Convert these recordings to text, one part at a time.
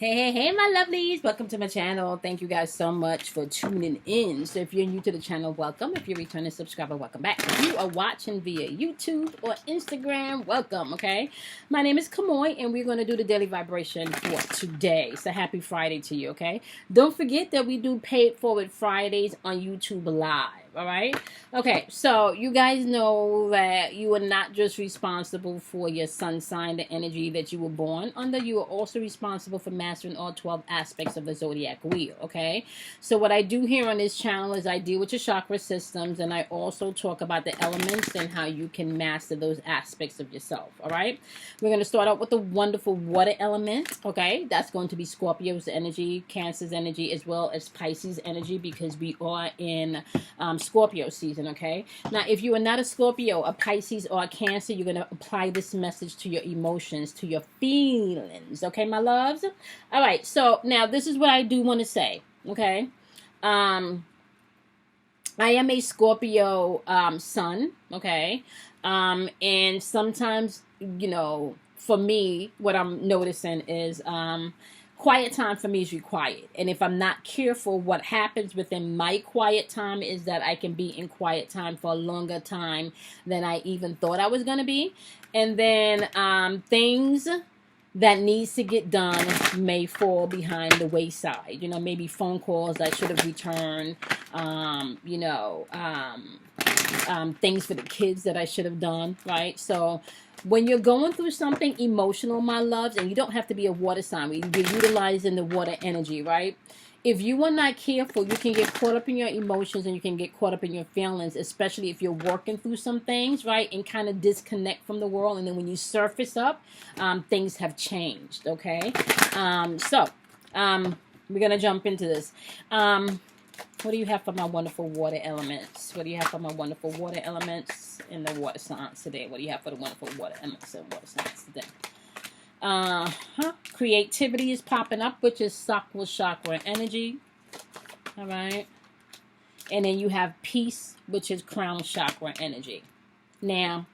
Hey, my lovelies. Welcome to my channel. Thank you guys so much for tuning in. So if you're new to the channel, welcome. If you're a returning subscriber, welcome back. If you are watching via YouTube or Instagram, welcome, okay? My name is Cosmo, and we're going to do the daily vibration for today. So happy Friday to you, okay? Don't forget that we do Paid Forward Fridays on YouTube Live. All right. Okay. So you guys know that you are not just responsible for your sun sign, the energy that you were born under. You are also responsible for mastering all 12 aspects of the zodiac wheel. Okay. So what I do here on this channel is I deal with your chakra systems, and I also talk about the elements and how you can master those aspects of yourself. All right. We're going to start out with the wonderful water element. Okay. That's going to be Scorpio's energy, Cancer's energy, as well as Pisces energy, because we are in Scorpio season, okay? Now, if you are not a Scorpio, a Pisces, or a Cancer, you're going to apply this message to your emotions, to your feelings, okay, my loves? All right, so now this is what I do want to say, okay? I am a Scorpio sun, okay? And sometimes, you know, for me, what I'm noticing is quiet time for me is required. And if I'm not careful, what happens within my quiet time is that I can be in quiet time for a longer time than I even thought I was going to be. And then things that needs to get done may fall behind the wayside. You know, maybe phone calls I should have returned, things for the kids that I should have done, right? So when you're going through something emotional, my loves, and you don't have to be a water sign, you're utilizing the water energy, right? If you are not careful, you can get caught up in your emotions and you can get caught up in your feelings, especially if you're working through some things, right? And kind of disconnect from the world. And then when you surface up, things have changed, okay? We're going to jump into this. What do you have for my wonderful water elements? What do you have for my wonderful water elements in the water signs today? What do you have for the wonderful water elements in water signs today? Creativity is popping up, which is Sakwa chakra energy. All right. And then you have peace, which is crown chakra energy. Now,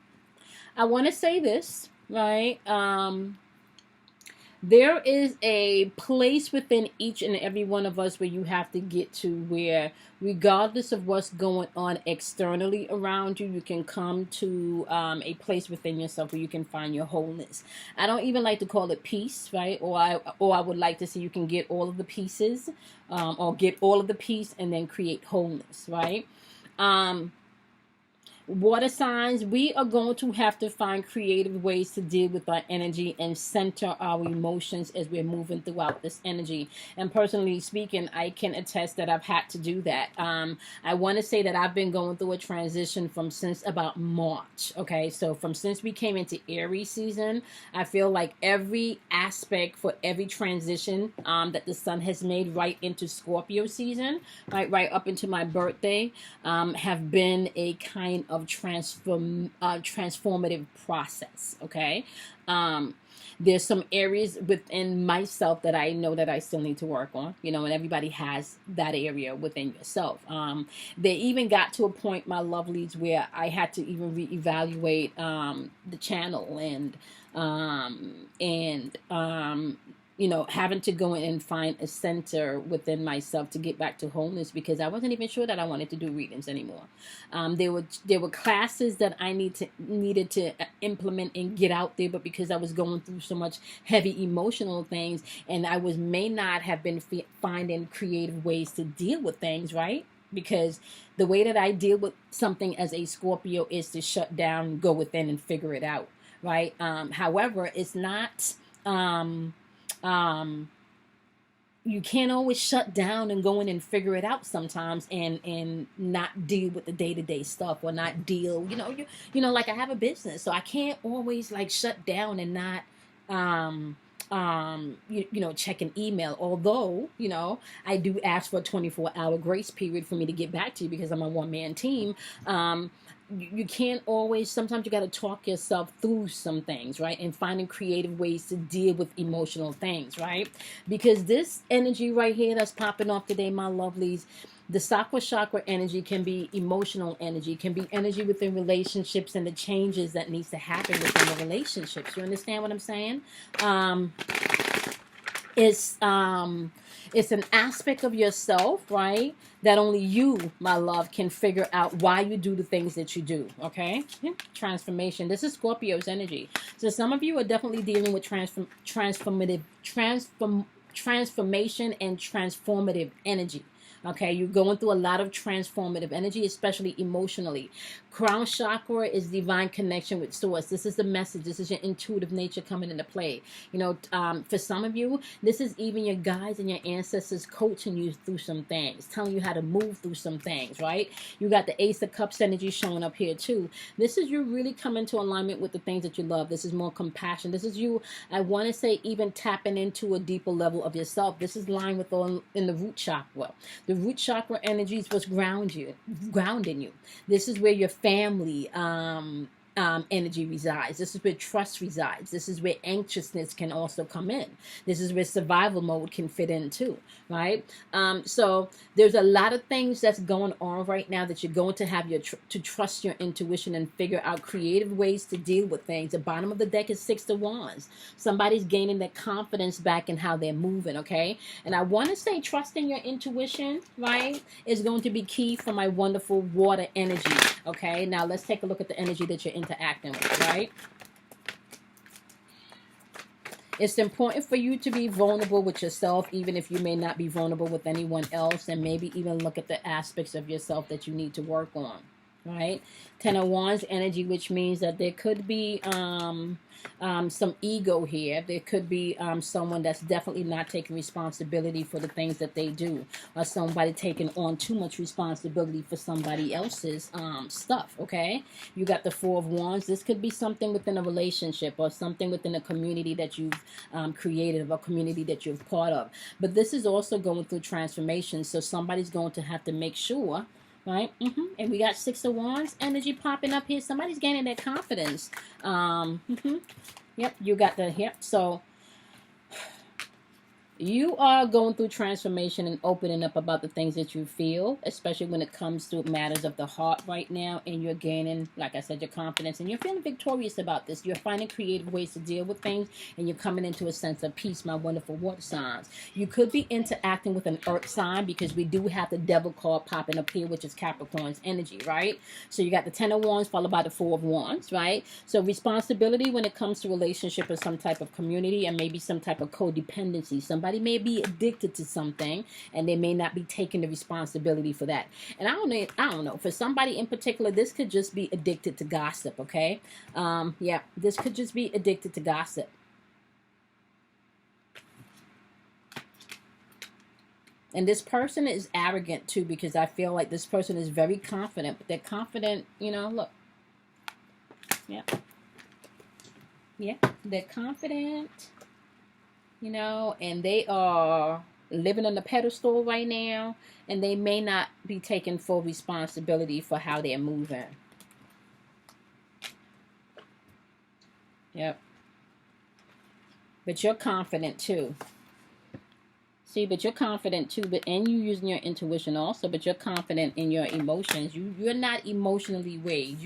I want to say this, right? There is a place within each and every one of us where you have to get to where, regardless of what's going on externally around you, you can come to a place within yourself where you can find your wholeness. I don't even like to call it peace, right? Or I would like to say you can get all of the pieces, or get all of the peace and then create wholeness, right? Water signs, we are going to have to find creative ways to deal with our energy and center our emotions as we're moving throughout this energy. And personally speaking, I can attest that I've had to do that. I want to say that I've been going through a transition since about March. Okay, so since we came into Aries season, I feel like every aspect for every transition that the sun has made right into Scorpio season, right up into my birthday, have been a kind of transformative process. Okay. There's some areas within myself that I know that I still need to work on, you know, and everybody has that area within yourself. They even got to a point, my lovelies, where I had to even reevaluate the channel you know, having to go in and find a center within myself to get back to wholeness, because I wasn't even sure that I wanted to do readings anymore. There were classes that I needed to implement and get out there, but because I was going through so much heavy emotional things, and I may not have been finding creative ways to deal with things, right? Because the way that I deal with something as a Scorpio is to shut down, go within, and figure it out, right? However, it's not. You can't always shut down and go in and figure it out sometimes, and not deal with the day-to-day stuff, or not deal, you know, like I have a business, so I can't always like shut down and not, check an email. Although, you know, I do ask for a 24-hour grace period for me to get back to you because I'm a one-man team. You can't always, sometimes you got to talk yourself through some things, right? And finding creative ways to deal with emotional things, right? Because this energy right here that's popping off today, my lovelies, the Sakwa chakra energy can be emotional energy, can be energy within relationships and the changes that needs to happen within the relationships. You understand what I'm saying? It's an aspect of yourself, right, that only you, my love, can figure out why you do the things that you do. Okay. Yeah. Transformation. This is Scorpio's energy. So some of you are definitely dealing with transformation and transformative energy. Okay, you're going through a lot of transformative energy, especially emotionally. Crown chakra is divine connection with source. This is the message. This is your intuitive nature coming into play. You know, for some of you, this is even your guides and your ancestors coaching you through some things, telling you how to move through some things, right? You got the Ace of Cups energy showing up here too. This is you really coming to alignment with the things that you love. This is more compassion. This is you, I want to say, even tapping into a deeper level of yourself. This is lying with all in the root chakra. The root chakra energy is what's grounding you. This is where your family energy resides. This is where trust resides. This is where anxiousness can also come in. This is where survival mode can fit in too, right? So there's a lot of things that's going on right now that you're going to have to trust your intuition and figure out creative ways to deal with things. The bottom of the deck is Six of Wands. Somebody's gaining their confidence back in how they're moving, okay? And I want to say trusting your intuition, right, is going to be key for my wonderful water energy, okay? Now let's take a look at the energy that you're interacting with, right? It's important for you to be vulnerable with yourself, even if you may not be vulnerable with anyone else, and maybe even look at the aspects of yourself that you need to work on, right? Ten of Wands energy, which means that there could be some ego here. There could be someone that's definitely not taking responsibility for the things that they do, or somebody taking on too much responsibility for somebody else's stuff, okay? You got the Four of Wands. This could be something within a relationship or something within a community that you've created, or a community that you're part of. But this is also going through transformation, so somebody's going to have to make sure, right? And we got Six of Wands energy popping up here. Somebody's gaining their confidence. Yep, you got the hip. So you are going through transformation and opening up about the things that you feel, especially when it comes to matters of the heart right now. And you're gaining, like I said, your confidence. And you're feeling victorious about this. You're finding creative ways to deal with things. And you're coming into a sense of peace, my wonderful water signs. You could be interacting with an earth sign, because we do have the devil card popping up here, which is Capricorn's energy, right? So you got the Ten of Wands followed by the Four of Wands, right? So responsibility when it comes to relationship or some type of community, and maybe some type of codependency. Somebody may be addicted to something, and they may not be taking the responsibility for that. And I don't know. For somebody in particular, this could just be addicted to gossip, okay? Yeah, this could just be addicted to gossip. And this person is arrogant too, because I feel like this person is very confident, but they're confident, you know, look. Yeah. Yeah, they're confident, you know, and they are living on the pedestal right now, and they may not be taking full responsibility for how they're moving. Yep. But you're confident too. See, but you're confident too, and you using your intuition also, but you're confident in your emotions. You're not emotionally weighed.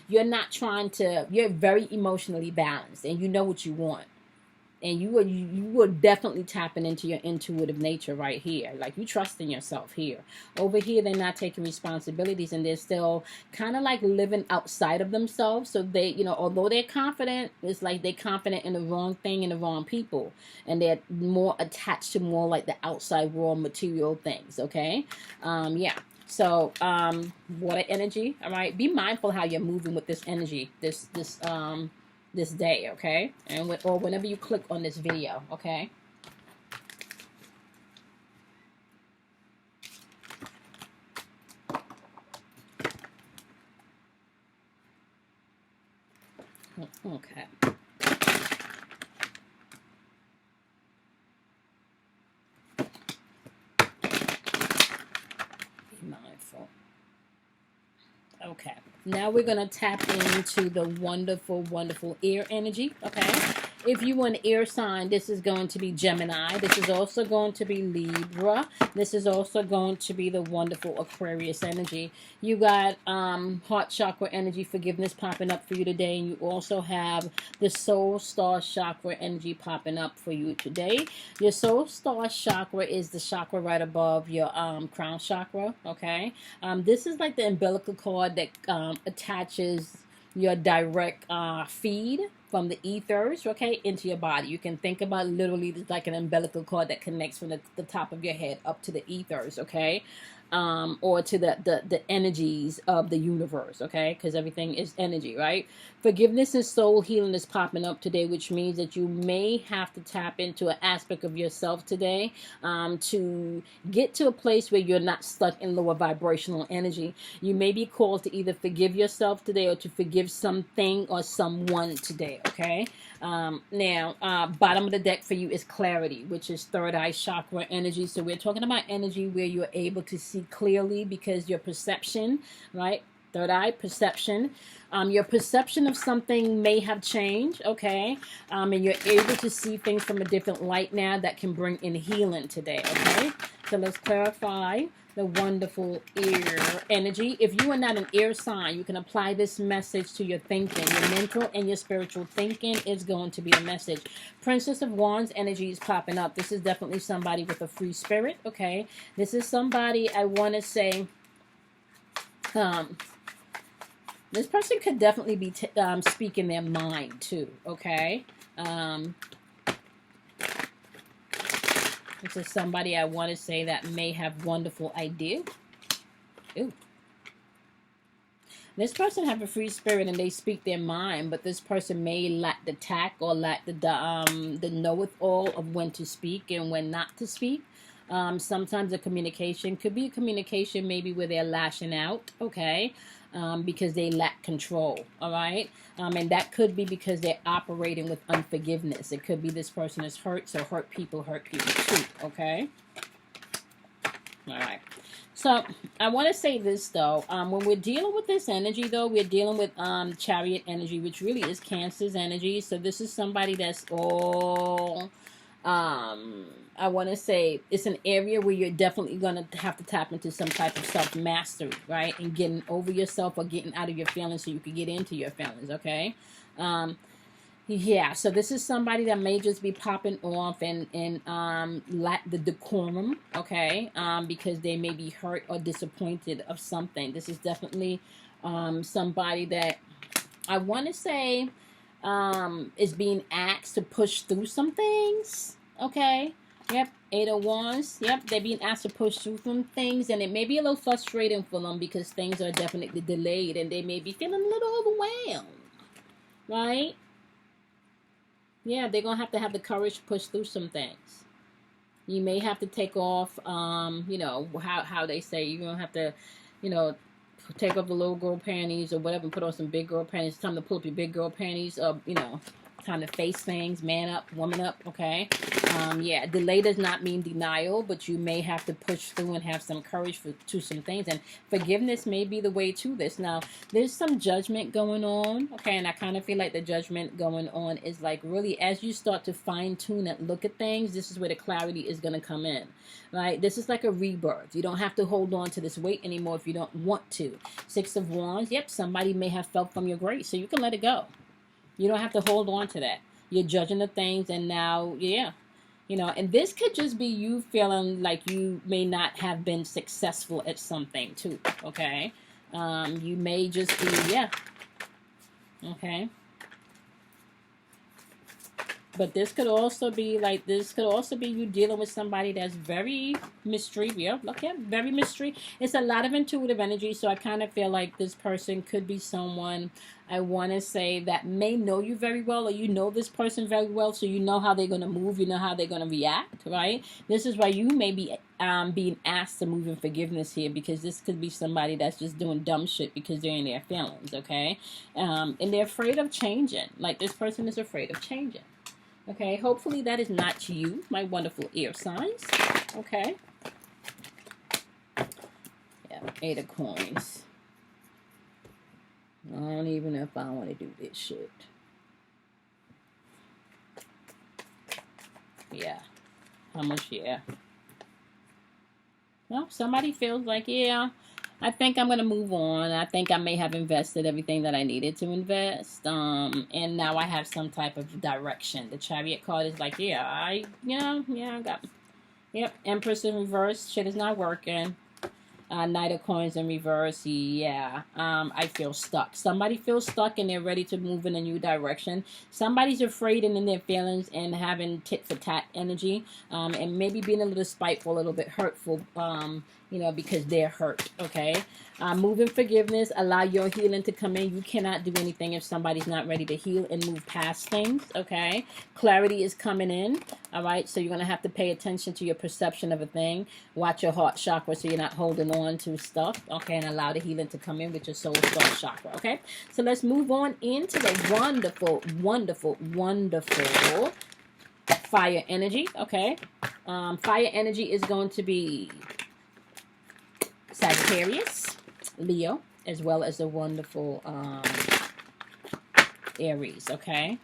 You're not trying to, you're very emotionally balanced, and you know what you want. And you are definitely tapping into your intuitive nature right here. Like, you trust in yourself here. Over here, they're not taking responsibilities, and they're still kind of like living outside of themselves. So they, you know, although they're confident, it's like they're confident in the wrong thing and the wrong people. And they're more attached to more like the outside world material things, okay? Yeah. So, water energy, all right? Be mindful how you're moving with this energy, this day, okay? And or whenever you click on this video, okay? Okay. Be mindful. Okay. Now we're going to tap into the wonderful, wonderful air energy, okay? If you want an air sign, this is going to be Gemini. This is also going to be Libra. This is also going to be the wonderful Aquarius energy. You got heart chakra energy, forgiveness popping up for you today. And you also have the soul star chakra energy popping up for you today. Your soul star chakra is the chakra right above your crown chakra, okay? This is like the umbilical cord that attaches your direct feed from the ethers, okay, into your body. You can think about literally like an umbilical cord that connects from the top of your head up to the ethers, okay, or to the energies of the universe, okay, because everything is energy, right? Forgiveness and soul healing is popping up today, which means that you may have to tap into an aspect of yourself today to get to a place where you're not stuck in lower vibrational energy. You may be called to either forgive yourself today or to forgive something or someone today, okay? Bottom of the deck for you is clarity, which is third eye chakra energy. So we're talking about energy where you're able to see clearly because your perception, right? Third eye perception. Your perception of something may have changed, okay? And you're able to see things from a different light now that can bring in healing today, okay? So let's clarify the wonderful air energy. If you are not an air sign, you can apply this message to your thinking. Your mental and your spiritual thinking is going to be a message. Princess of Wands energy is popping up. This is definitely somebody with a free spirit, okay? This is somebody, I want to say, this person could definitely be speaking their mind too, okay? This is somebody I want to say that may have wonderful idea. Ooh. This person have a free spirit and they speak their mind, but this person may lack the tact or lack the know-it-all of when to speak and when not to speak. Sometimes the communication could be a communication maybe where they're lashing out, okay, because they lack control, all right? And that could be because they're operating with unforgiveness. It could be this person is hurt, so hurt people too, okay? All right. So I want to say this, though. When we're dealing with this energy, though, we're dealing with chariot energy, which really is Cancer's energy. So this is somebody that's all... I want to say it's an area where you're definitely going to have to tap into some type of self-mastery, right? And getting over yourself or getting out of your feelings so you can get into your feelings, okay? Yeah, so this is somebody that may just be popping off and lack the decorum, okay? Because they may be hurt or disappointed of something. This is definitely somebody that I want to say is being asked to push through some things, okay? Yep, 8 of Wands. Yep, they're being asked to push through some things, and it may be a little frustrating for them because things are definitely delayed, and they may be feeling a little overwhelmed, right? Yeah, they're going to have the courage to push through some things. You may have to take off, you know, how they say, you're going to have to, you know, take off the little girl panties or whatever and put on some big girl panties. It's time to pull up your big girl panties, you know, time to face things, man up, woman up, okay? Yeah, delay does not mean denial, but you may have to push through and have some courage to some things, and forgiveness may be the way to this. Now, there's some judgment going on, okay, and I kind of feel like the judgment going on is like really as you start to fine-tune and look at things, this is where the clarity is going to come in, right? This is like a rebirth. You don't have to hold on to this weight anymore if you don't want to. 6 of Wands, yep, somebody may have felt from your grace, so you can let it go. You don't have to hold on to that. You're judging the things, and now, yeah, you know, and this could just be you feeling like you may not have been successful at something too, okay? You may just be, yeah, okay? But this could also be like, this could also be you dealing with somebody that's very mystery. Yeah, look at very mystery. It's a lot of intuitive energy. So I kind of feel like this person could be someone, I want to say, that may know you very well, or you know this person very well. So you know how they're going to move. You know how they're going to react, right? This is why you may be being asked to move in forgiveness here, because this could be somebody that's just doing dumb shit because they're in their feelings, okay? And they're afraid of changing. Like this person is afraid of changing. Okay, hopefully that is not you, my wonderful air signs. Okay. Yeah, 8 of Coins. I don't even know if I want to do this shit. Yeah. How much? Yeah. Well, somebody feels like, yeah, I think I'm gonna move on. I think I may have invested everything that I needed to invest. And now I have some type of direction. The Chariot card is like, yeah, I got, yep, Empress in reverse. Shit is not working. Knight of Coins in reverse. Yeah. I feel stuck. Somebody feels stuck and they're ready to move in a new direction. Somebody's afraid and in their feelings and having tit for tat energy. And maybe being a little spiteful, a little bit hurtful. Because they're hurt. Okay. Moving forgiveness. Allow your healing to come in. You cannot do anything if somebody's not ready to heal and move past things. Okay. Clarity is coming in. All right. So you're gonna have to pay attention to your perception of a thing. Watch your heart chakra so you're not holding on to stuff. Okay. And allow the healing to come in with your soul star chakra. Okay. So let's move on into the wonderful, wonderful, wonderful fire energy. Okay. Fire energy is going to be Sagittarius, Leo, as well as the wonderful Aries, okay?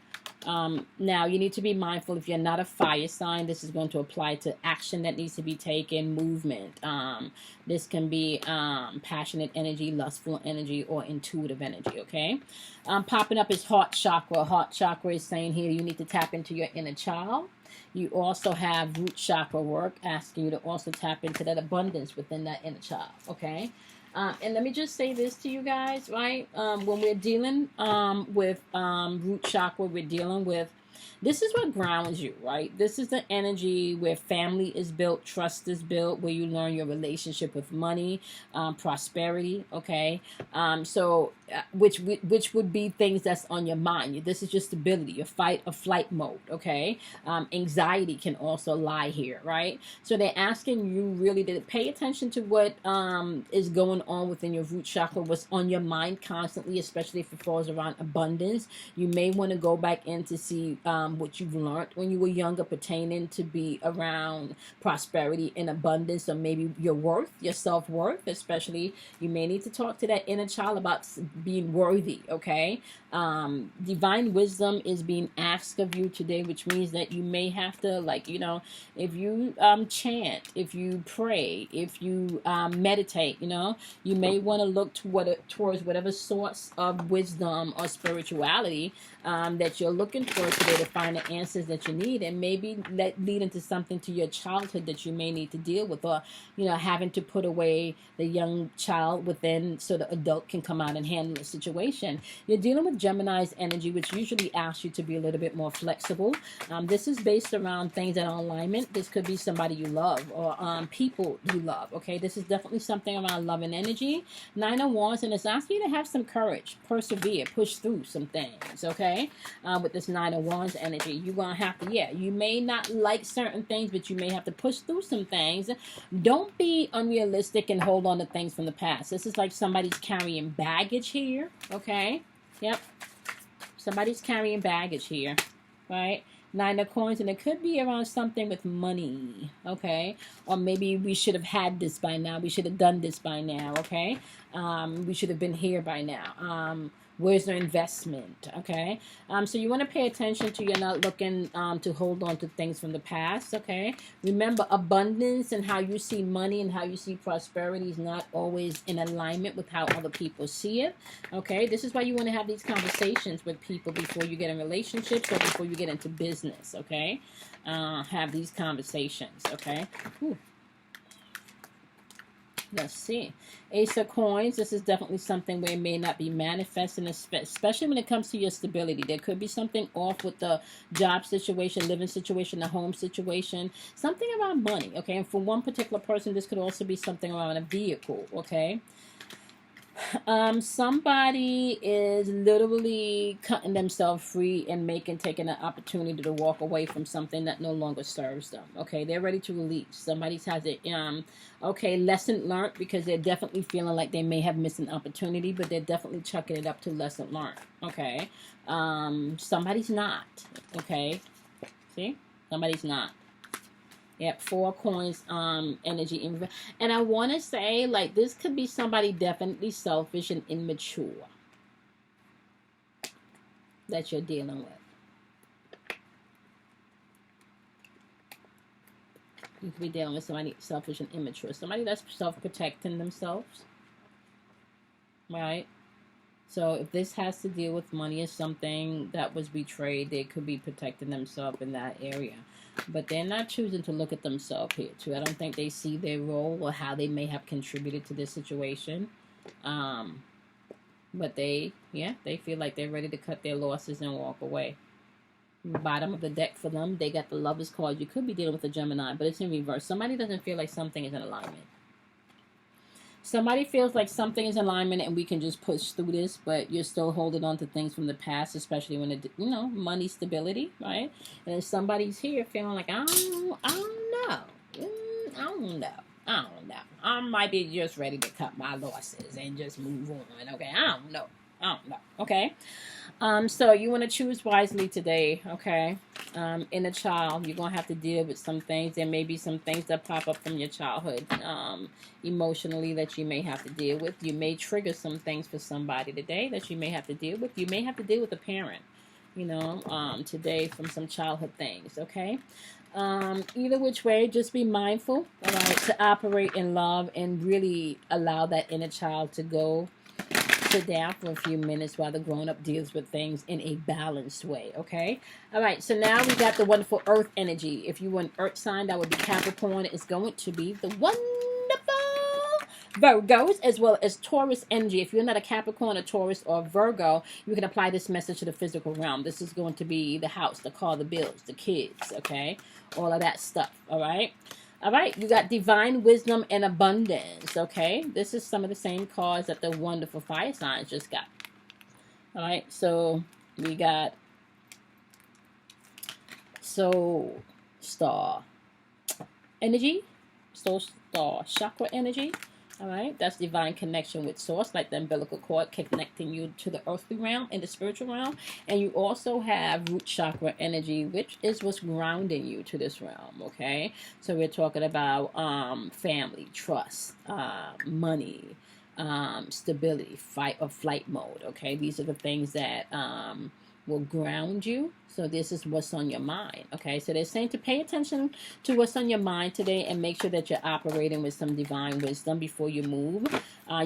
Now, you need to be mindful if you're not a fire sign, this is going to apply to action that needs to be taken, movement. This can be passionate energy, lustful energy, or intuitive energy, okay? Popping up is heart chakra. Heart chakra is saying here you need to tap into your inner child. You also have root chakra work asking you to also tap into that abundance within that inner child, okay? And let me just say this to you guys, right? When we're dealing with root chakra, we're dealing with, this is what grounds you, right? This is the energy where family is built, trust is built, where you learn your relationship with money, prosperity, okay? Which would be things that's on your mind. This is your stability, your fight or flight mode, okay? Anxiety can also lie here, right? So they're asking you really to pay attention to what is going on within your root chakra, what's on your mind constantly, especially if it falls around abundance. You may want to go back in to see what you've learned when you were younger pertaining to be around prosperity and abundance, or maybe your worth, your self-worth. Especially you may need to talk to that inner child about being worthy, okay? Divine wisdom is being asked of you today, which means that you may have to, like, if you chant, if you pray, if you meditate, you may want to look towards whatever source of wisdom or spirituality that you're looking for today to find the answers that you need, and maybe lead into something to your childhood that you may need to deal with, or having to put away the young child within so the adult can come out and handle the situation. You're dealing with Gemini's energy, which usually asks you to be a little bit more flexible. This is based around things that are in alignment. This could be somebody you love, or people you love, okay? This is definitely something around love and energy. 9 of Wands, and it's asking you to have some courage, persevere, push through some things, okay? With this 9 of Wands energy, you're going to have to, you may not like certain things, but you may have to push through some things. Don't be unrealistic and hold on to things from the past. This is like somebody's carrying baggage here, okay? Yep. Somebody's carrying baggage here, right? 9 of Coins, and it could be around something with money, okay? Or maybe we should have had this by now. We should have done this by now, okay? We should have been here by now. Where's the investment, okay? So you want to pay attention to, you're not looking to hold on to things from the past, okay? Remember, abundance and how you see money and how you see prosperity is not always in alignment with how other people see it, okay? This is why you want to have these conversations with people before you get in relationships or before you get into business, okay? Have these conversations, okay? Ooh. Let's see. Ace of Coins. This is definitely something where it may not be manifesting, especially when it comes to your stability. There could be something off with the job situation, living situation, the home situation. Something around money, okay? And for one particular person, this could also be something around a vehicle, okay? Somebody is literally cutting themselves free and taking an opportunity to walk away from something that no longer serves them. Okay, they're ready to release. Somebody's has it. Okay, lesson learned, because they're definitely feeling like they may have missed an opportunity, but they're definitely chucking it up to lesson learned. Okay, somebody's not. Okay, see, somebody's not. Yep, 4 coins, energy. And I want to say, like, this could be somebody definitely selfish and immature that you're dealing with. You could be dealing with somebody selfish and immature. Somebody that's self-protecting themselves. Right? So if this has to deal with money or something that was betrayed, they could be protecting themselves in that area. But they're not choosing to look at themselves here, too. I don't think they see their role or how they may have contributed to this situation. But they feel like they're ready to cut their losses and walk away. Bottom of the deck for them, they got the Lovers card. You could be dealing with a Gemini, but it's in reverse. Somebody doesn't feel like something is in alignment. Somebody feels like something is in alignment and we can just push through this, but you're still holding on to things from the past, especially when it, money stability, right? And then somebody's here feeling like, I don't know. I don't know. I might be just ready to cut my losses and just move on, okay? I don't know, okay? So you want to choose wisely today, okay? Inner child, you're going to have to deal with some things. There may be some things that pop up from your childhood emotionally that you may have to deal with. You may trigger some things for somebody today that you may have to deal with. You may have to deal with a parent, today from some childhood things, okay? Either which way, just be mindful, all right, to operate in love and really allow that inner child to go. Sit down for a few minutes while the grown-up deals with things in a balanced way, okay? All right, so now we got the wonderful earth energy. If you want earth sign, that would be Capricorn. It's going to be the wonderful Virgos, as well as Taurus energy. If you're not a Capricorn, a Taurus, or Virgo, you can apply this message to the physical realm. This is going to be the house, the car, the bills, the kids, okay? All of that stuff, all right? All right, you got divine wisdom and abundance, okay? This is some of the same cards that the wonderful fire signs just got. All right, so we got soul star energy, soul star chakra energy. All right, that's divine connection with source, like the umbilical cord connecting you to the earthly realm and the spiritual realm. And you also have root chakra energy, which is what's grounding you to this realm, okay? So we're talking about family, trust, money, stability, fight or flight mode, okay? These are the things that will ground you. So this is what's on your mind, okay? So they're saying to pay attention to what's on your mind today and make sure that you're operating with some divine wisdom before you move.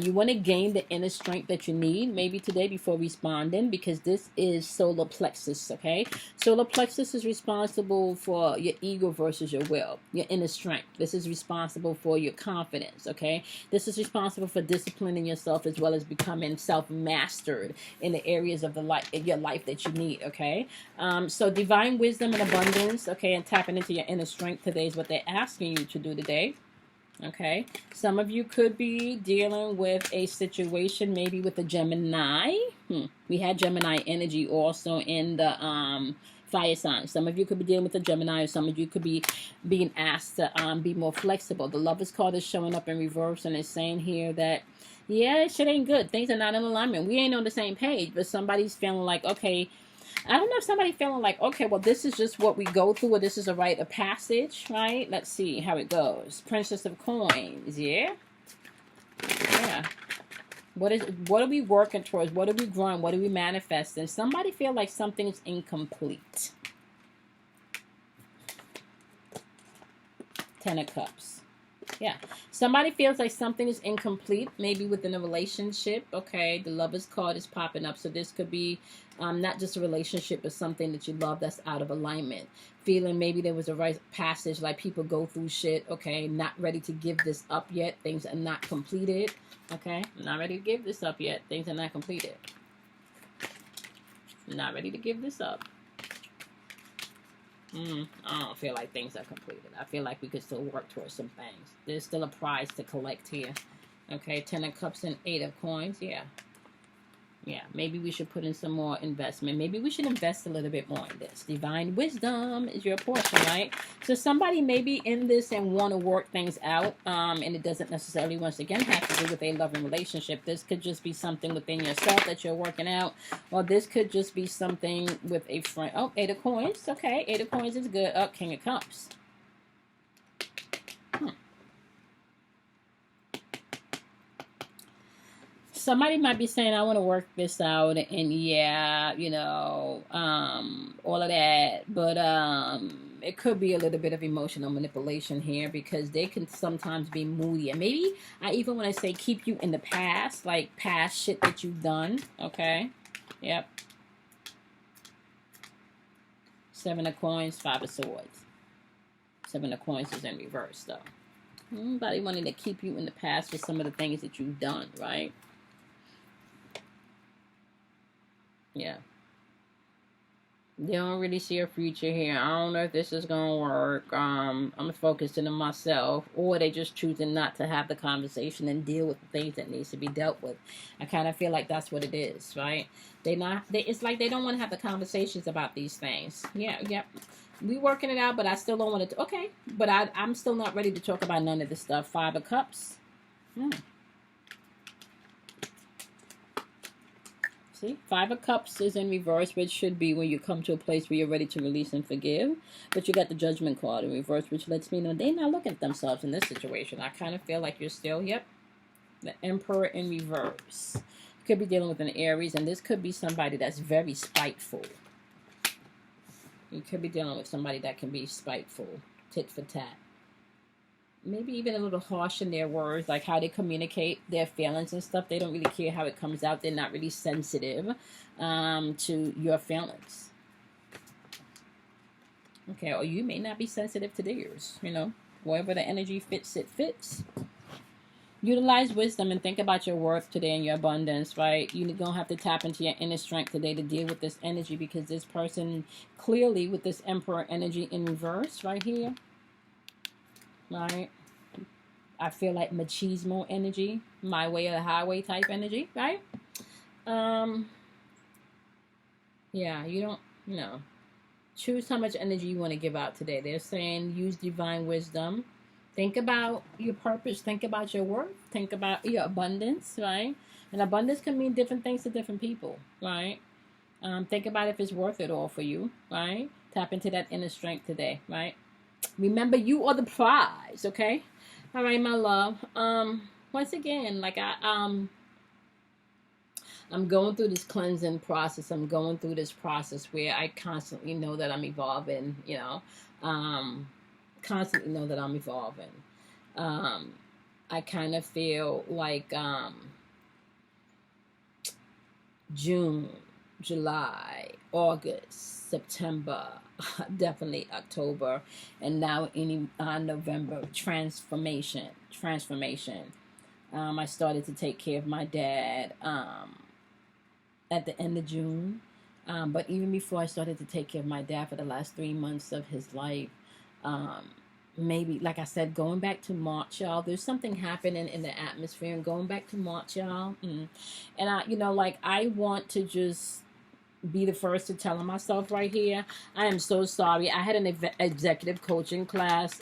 You want to gain the inner strength that you need maybe today before responding, because this is solar plexus, okay? Solar plexus is responsible for your ego versus your will, your inner strength. This is responsible for your confidence, okay? This is responsible for disciplining yourself as well as becoming self-mastered in the areas of your life that you need, okay? So divine wisdom and abundance, okay, and tapping into your inner strength today is what they're asking you to do today. Okay, some of you could be dealing with a situation maybe with a Gemini. We had Gemini energy also in the fire sign. Some of you could be dealing with a Gemini, or some of you could be being asked to be more flexible. The Lovers card is showing up in reverse, and it's saying here that, yeah, shit ain't good. Things are not in alignment. We ain't on the same page, but somebody's feeling like, okay, I don't know if somebody feeling like, okay, well, this is just what we go through, or this is a rite of passage, right? Let's see how it goes. Princess of Coins, yeah? Yeah. What are we working towards? What are we growing? What are we manifesting? Somebody feel like something is incomplete. Ten of Cups. Yeah. Somebody feels like something is incomplete, maybe within a relationship. Okay, the Lovers card is popping up. So this could be not just a relationship, but something that you love that's out of alignment. Feeling maybe there was a right passage, like people go through shit. Okay, not ready to give this up yet. Things are not completed. Okay, not ready to give this up yet. Things are not completed. Not ready to give this up. I don't feel like things are completed. I feel like we could still work towards some things. There's still a prize to collect here. Okay, 10 of Cups and 8 of Coins. Yeah. Yeah, maybe we should put in some more investment. Maybe we should invest a little bit more in this. Divine wisdom is your portion, right? So somebody may be in this and want to work things out. And it doesn't necessarily, once again, have to do with a loving relationship. This could just be something within yourself that you're working out. Or this could just be something with a friend. Oh, 8 of Coins. Okay, 8 of Coins is good. Oh, King of Cups. Somebody might be saying, I want to work this out, and yeah, all of that, but it could be a little bit of emotional manipulation here, because they can sometimes be moody. And maybe I even want to say keep you in the past, like past shit that you've done. Okay. Yep. 7 of coins, 5 of swords. 7 of coins is in reverse, though. Anybody wanting to keep you in the past for some of the things that you've done, right? Yeah. They don't really see a future here. I don't know if this is going to work. I'm focusing on myself. Or they just choosing not to have the conversation and deal with the things that needs to be dealt with. I kind of feel like that's what it is, right? It's like they don't want to have the conversations about these things. Yeah. We working it out, but I still don't want to. Okay. But I'm still not ready to talk about none of this stuff. 5 of Cups. See, 5 of Cups is in reverse, which should be when you come to a place where you're ready to release and forgive. But you got the Judgment card in reverse, which lets me know they're not looking at themselves in this situation. I kind of feel like you're still, yep, the Emperor in reverse. You could be dealing with an Aries, and this could be somebody that's very spiteful. You could be dealing with somebody that can be spiteful, tit for tat. Maybe even a little harsh in their words, like how they communicate their feelings and stuff. They don't really care how it comes out. They're not really sensitive to your feelings. Okay, or you may not be sensitive to theirs, you know. Wherever the energy fits, it fits. Utilize wisdom and think about your worth today and your abundance, right? You're going to have to tap into your inner strength today to deal with this energy, because this person clearly with this Emperor energy in reverse right here, right? I feel like machismo energy, my way or the highway type energy, right? Yeah, you don't, choose how much energy you want to give out today. They're saying use divine wisdom. Think about your purpose. Think about your worth. Think about your abundance, right? And abundance can mean different things to different people, right? Think about if it's worth it all for you, right? Tap into that inner strength today, right? Remember, you are the prize, okay? All right, my love. Once again, like I'm going through this cleansing process. I'm going through this process where I constantly know that I'm evolving, constantly know that I'm evolving. I kind of feel like June, July, August, September, definitely October, and now in November, transformation. I started to take care of my dad at the end of June, but even before I started to take care of my dad for the last 3 months of his life, maybe, like I said, going back to March, y'all, there's something happening in the atmosphere, and going back to March, y'all, and I want to just be the first to tell myself right here, I am so sorry. I had an executive coaching class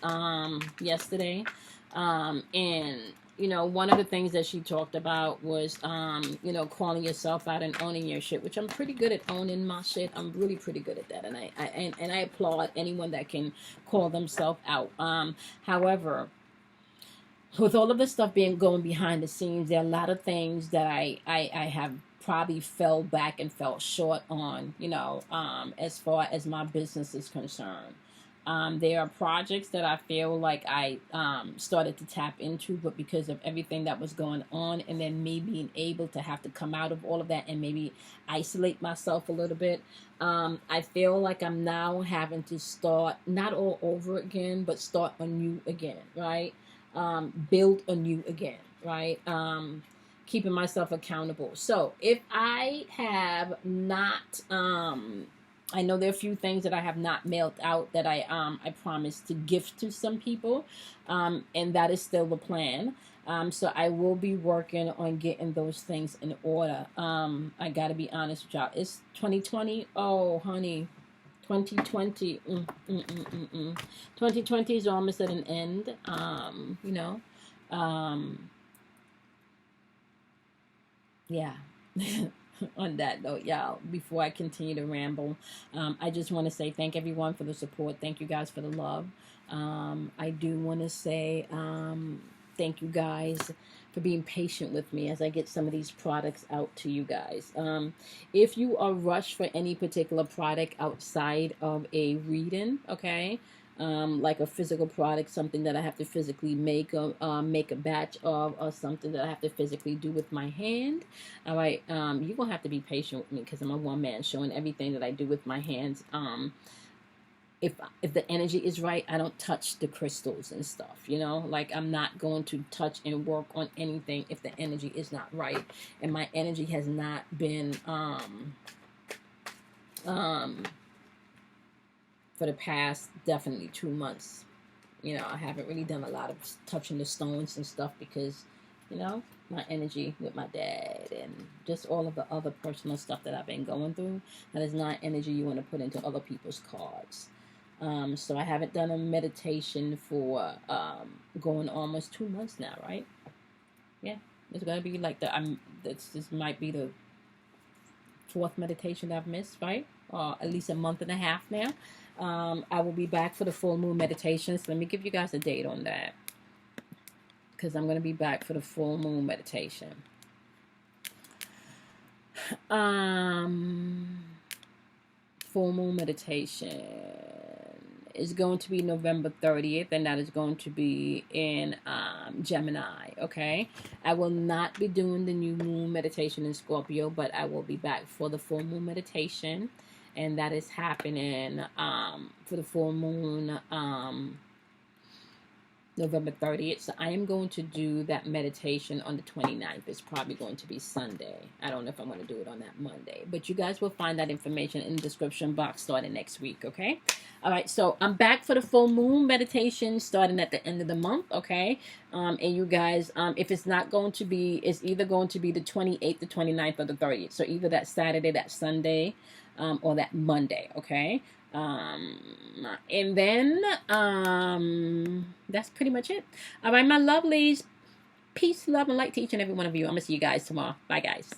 yesterday, and one of the things that she talked about was calling yourself out and owning your shit, which I'm pretty good at owning my shit. I'm really pretty good at that, and I applaud anyone that can call themselves out. However, with all of this stuff going behind the scenes, there are a lot of things that I have probably fell back and fell short on, as far as my business is concerned. There are projects that I feel like I started to tap into, but because of everything that was going on, and then me being able to have to come out of all of that and maybe isolate myself a little bit, I feel like I'm now having to start, not all over again, but start anew again, right? Build anew again, right? Keeping myself accountable. So if I have not, I know there are a few things that I have not mailed out that I promised to gift to some people, and that is still the plan. So I will be working on getting those things in order. I got to be honest with y'all. It's 2020. Oh, honey. 2020. 2020 is almost at an end. Yeah. On that note, y'all, before I continue to ramble, I just want to say thank everyone for the support. Thank you guys for the love. I do want to say thank you guys for being patient with me as I get some of these products out to you guys. If you are rushed for any particular product outside of a reading, okay, like a physical product, something that I have to physically make a batch of, or something that I have to physically do with my hand, all right, you're gonna have to be patient with me because I'm a one-man show, and everything that I do with my hands, if the energy is right, I don't touch the crystals and stuff, you know, like I'm not going to touch and work on anything if the energy is not right, and my energy has not been for the past definitely 2 months. You know, I haven't really done a lot of touching the stones and stuff because, you know, my energy with my dad and just all of the other personal stuff that I've been going through, that is not energy you want to put into other people's cards. So I haven't done a meditation for going almost 2 months now, right? Yeah, it's gonna be like this might be the 4th meditation that I've missed, right? Or at least a month and a half now. I will be back for the full moon meditations. Let me give you guys a date on that, because I'm gonna be back for the full moon meditation. Full moon meditation is going to be November 30th, and that is going to be in Gemini, okay? I will not be doing the new moon meditation in Scorpio, but I will be back for the full moon meditation, and that is happening for the full moon November 30th. So I am going to do that meditation on the 29th. It's probably going to be Sunday. I don't know if I'm going to do it on that Monday, but you guys will find that information in the description box starting next week, okay? All right, so I'm back for the full moon meditation starting at the end of the month, okay? And you guys, if it's not going to be, it's either going to be the 28th, the 29th, or the 30th. So either that Saturday, that Sunday, or that Monday, okay? And then that's pretty much it. All right, my lovelies, peace, love, and light to each and every one of you. I'm gonna see you guys tomorrow. Bye, guys.